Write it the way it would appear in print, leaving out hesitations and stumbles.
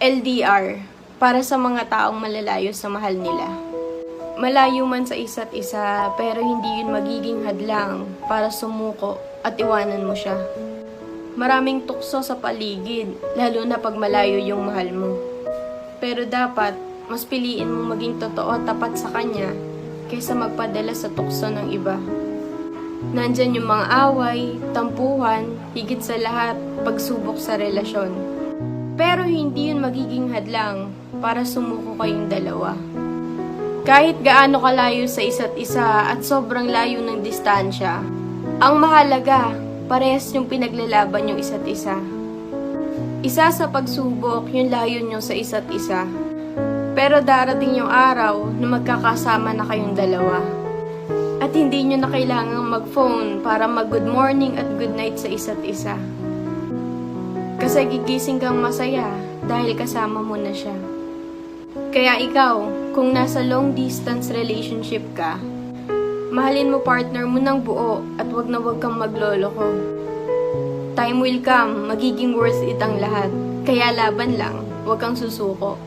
LDR, para sa mga taong malalayo sa mahal nila. Malayo man sa isa't isa, pero hindi yun magiging hadlang para sumuko at iwanan mo siya. Maraming tukso sa paligid, lalo na pag malayo yung mahal mo. Pero dapat, mas piliin mong maging totoo at tapat sa kanya kaysa magpadala sa tukso ng iba. Nandyan yung mga away, tampuhan, higit sa lahat, pagsubok sa relasyon. Pero hindi yun magiging hadlang para sumuko kayong dalawa. Kahit gaano kalayo sa isa't isa at sobrang layo ng distansya, ang mahalaga, parehas yung pinaglalaban yung isa't isa. Isa sa pagsubok, yung layo nyo sa isa't isa. Pero darating yung araw na magkakasama na kayong dalawa. At hindi nyo na kailangang mag-phone para mag-good morning at good night sa isa't isa. Kasi gigising kang masaya dahil kasama mo na siya. Kaya ikaw, kung nasa long distance relationship ka, mahalin mo partner mo ng buo at wag na wag kang magloloko. Time will come, magiging worth it ang lahat. Kaya laban lang, wag kang susuko.